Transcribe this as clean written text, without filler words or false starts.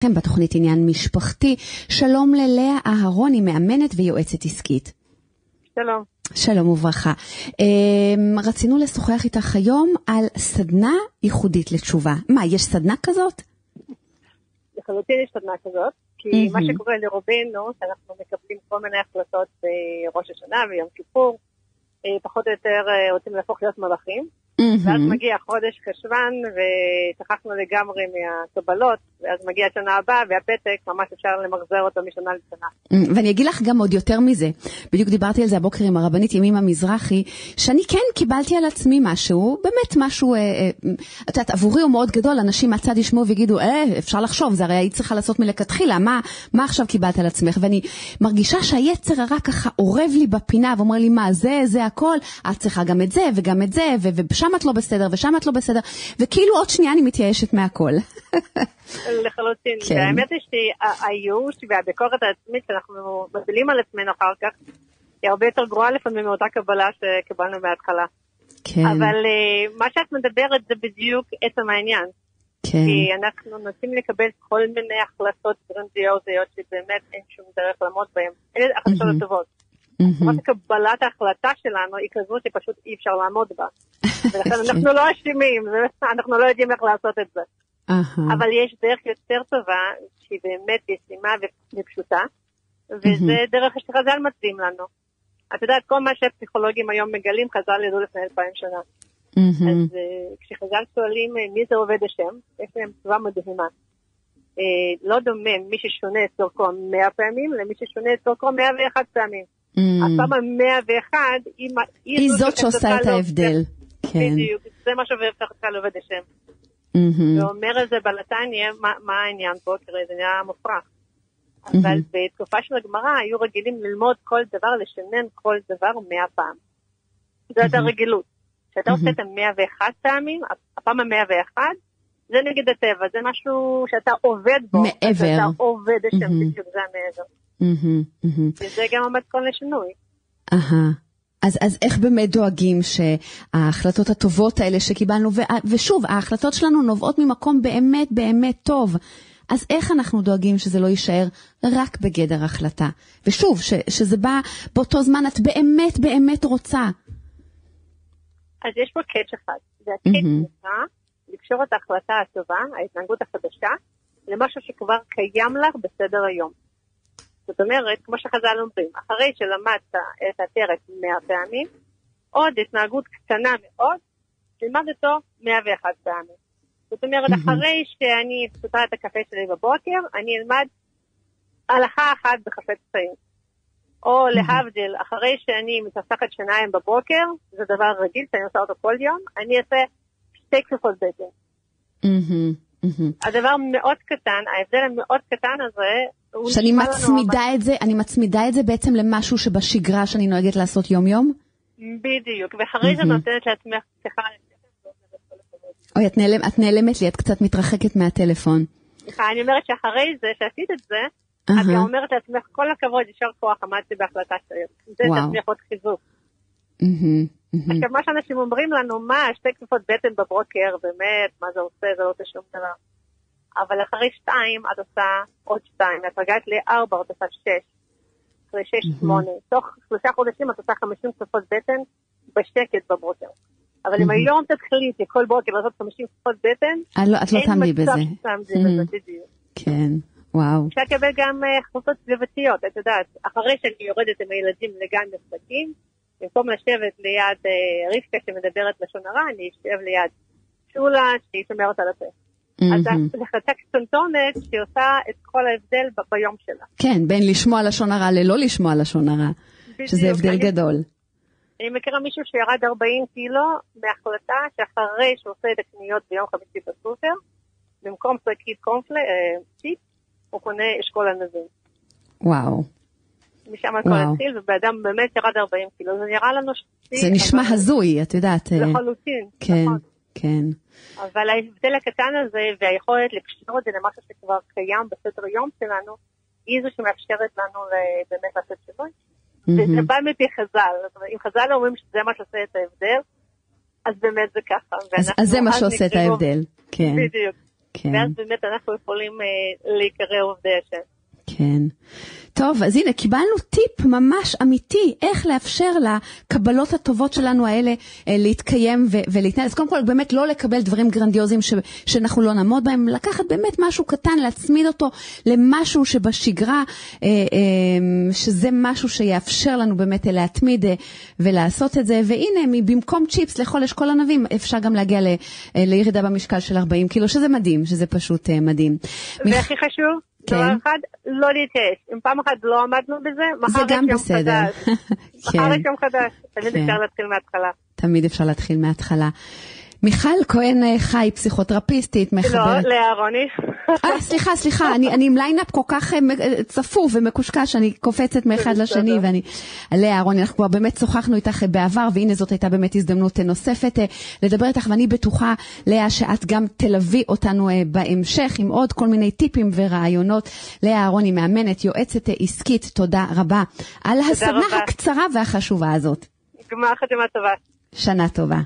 בתוכנית עניין משפחתי. שלום ללאה אהרוני, מאמנת ויועצת עסקית. שלום. שלום וברכה. רצינו לשוחח איתך היום על סדנה ייחודית לתשובה. מה, יש סדנה כזאת? לחלוטין יש סדנה כזאת, כי מה שקורה לרובנו, שאנחנו מקבלים כל מיני החלטות בראש השנה ויום כיפור, פחות או יותר רוצים להפוך להיות מלאכים, ואז מגיע חודש חשוון ושכחנו לגמרי מהקבלות, ואז מגיע השנה הבאה והפתק ממש אפשר למחזר אותו משנה לשנה. ואני אגיד לך גם עוד יותר מזה, בדיוק דיברתי על זה הבוקר עם הרבנית ימימה מזרחי, שאני כן קיבלתי על עצמי משהו, באמת משהו, את יודעת, עבורי הוא מאוד גדול, אנשים מהצד ישמעו ויגידו, אפשר לחשוב, זה הרי היית צריכה לעשות מלכתחילה, מה עכשיו קיבלת על עצמך? ואני מרגישה שהיצר רק ככה עורב לי בפינה ואומר לי, מה זה הכל, את צריכה גם את זה וגם את זה, ושם את לא בסדר ושם את לא בסדר, וכאילו עוד שנייה אני מתייאשת מהכל. לחלוטין. והאמת היא שהייאוש והביקורת העצמית שאנחנו מפילים על עצמנו אחר כך, היא הרבה יותר גרועה לפעמים מאותה קבלה שקיבלנו מההתחלה. כן. אבל מה שאת מדברת זה בדיוק עצם העניין. כן. כי אנחנו נוטים לקבל כל מיני החלטות גרנדיוזיות שבאמת אין שום דרך לעמוד בהן. אלה החלטות הטובות. מה שקבלת ההחלטה שלנו היא כזו שפשוט אי אפשר לעמוד בה. ולכן אנחנו לא אשמים, אנחנו לא יודעים איך לעשות את זה. אבל יש דרך יותר טובה שהיא באמת ישימה ופשוטה, וזה דרך שחז"ל מצביעים לנו. את יודעת, כל מה שהפסיכולוגים היום מגלים, חז"ל ידעו לפני 2000 שנה. אז כשחז"ל שואלים מי זה עובד השם, יש להם תשובה מדהימה. לא דומה מי ששונה את צורכו 100 פעמים למי ששונה את צורכו 101 פעמים. הפעם ה-101 היא זאת שעושה את ההבדל. בדיוק, זה מה שעובד חז"ל עובד השם. ואומר את זה בלתניה, מה העניין פה? תראה, זה נהיה מופרך. אבל בתקופה של הגמרא היו רגילים ללמוד כל דבר, לשנן כל דבר 100 פעם. זו הייתה רגילות. כשאתה עושה את 101 פעמים, הפעם ה-101, זה נגד הטבע, זה משהו שאתה עובד בו. מעבר. אתה עובד השם, בדיוק זה המעבר. וזה גם המתכון לשינוי. אז איך באמת דואגים שההחלטות הטובות האלה שקיבלנו, ושוב, ההחלטות שלנו נובעות ממקום באמת באמת טוב, אז איך אנחנו דואגים שזה לא יישאר רק בגדר החלטה? ושוב, שזה בא באותו זמן, את באמת באמת רוצה. אז יש פה קאץ' אחד, והקאץ' נקרא לקשור את ההחלטה הטובה, ההתנהגות החדשה, למשהו שכבר קיים לך בסדר היום. זאת אומרת, כמו שחז"ל אומרים, אחרי שלמדת את הפרק 100 פעמים, עוד התנהגות קטנה מאוד, תלמד אותו 101 פעמים. זאת אומרת, אחרי שאני פשוטה את הקפה שלי בבוקר, אני אלמד הלכה אחת בחפץ חיים. או להבדיל, אחרי שאני מצחצחת שיניים בבוקר, זה דבר רגיל שאני עושה אותו כל יום, אני אעשה 2 כפפות בטן. הדבר מאוד קטן, ההבדל המאוד קטן הזה, שאני מצמידה את זה בעצם למשהו שבשגרה שאני נוהגת לעשות יום יום? בדיוק, ואחרי זה נותנת לעצמך שיחה. אוי, את נעלמת לי, את קצת מתרחקת מהטלפון. אני אומרת שאחרי זה, שעשית את זה, את גם אומרת לעצמך, כל הכבוד, ישר כוח, עמדתי בהחלטה שלי. זה שעצמך עוד חיזוק. עכשיו, מה שאנשים אומרים לנו, מה, 2 כפפות בטן בבוקר, באמת, מה זה עושה, זה לא עושה שום דבר. אבל אחרי 2, את עושה עוד 2, את רגעת ל4, את עושה 6, אחרי 6, 8. תוך 3 חודשים את עושה 50 כפפות בטן בשקט בבוקר. אבל אם היום תתחליטי כל בוקר לעשות 50 כפפות בטן, את לא תעמדי בזה. אין מצב שתעמדי בזה, בדיוק. כן, וואו. אפשר לקבל גם החלטות סביבתיות, את יודעת, אחרי שאני יורדת עם הילדים לגן משחקים, במקום לשבת ליד רבקה שמדברת לשון הרע, אני אשב ליד שולה שהיא שומרת על הפה. אז זו החלטה קטנטונת שהיא עושה את כל ההבדל ביום שלה. כן, בין לשמוע לשון הרע ללא לשמוע לשון הרע, שזה הבדל גדול. אני מכירה מישהו שירד 40 קילו מהחלטה שאחרי שהוא עושה את הקניות ביום חמישי בסופר, במקום שקית ציפ, הוא קונה אשכול ענבים. וואו. משם הכל התחיל, ובאדם באמת ירד 40 קילו. זה נראה לנו זה נשמע הזוי, את יודעת. לחלוטין. כן, כן. אבל ההבדל הקטן הזה, והיכולת לקשור את זה למשהו שכבר קיים בסדר יום שלנו, היא זו שמאפשרת לנו באמת לעשות שינוי. וזה בא מפי חז"ל. אם חז"ל אומרים שזה מה שעושה את ההבדל, אז באמת זה ככה. אז זה מה שעושה את ההבדל. כן. בדיוק. כן. ואז באמת אנחנו יכולים להיקרא עובדי השם. כן. טוב, אז הנה, קיבלנו טיפ ממש אמיתי, איך לאפשר לקבלות הטובות שלנו האלה להתקיים ולהתנהל. אז קודם כל, באמת לא לקבל דברים גרנדיוזיים שאנחנו לא נעמוד בהם, לקחת באמת משהו קטן, להצמיד אותו למשהו שבשגרה, שזה משהו שיאפשר לנו באמת להתמיד ולעשות את זה. והנה, במקום צ'יפס לאכול אשכול ענבים, אפשר גם להגיע לירידה במשקל של 40 קילו, שזה מדהים, שזה פשוט מדהים. והכי חשוב, דבר אחד, לא להתייאש. אם פעם אחת לא עמדנו בזה, מחר יש יום חדש. מחר יש יום חדש. תמיד אפשר להתחיל מההתחלה. תמיד אפשר להתחיל מההתחלה. מיכל כהן חי, פסיכותרפיסטית, מחברת... לא, לאה רוני. סליחה, אני עם ליינאפ כל כך צפוף ומקושקש, שאני קופצת מאחד לשני, ואני... לאה רוני, אנחנו כבר באמת שוחחנו איתך בעבר, והנה זאת הייתה באמת הזדמנות נוספת לדבר איתך, ואני בטוחה, לאה, שאת גם תלווי אותנו בהמשך, עם עוד כל מיני טיפים ורעיונות. לאה רוני, מאמנת, יועצת עסקית, תודה רבה על הסדנה הקצרה והחשובה הזאת. גמר חתימה טובה. שנה טובה.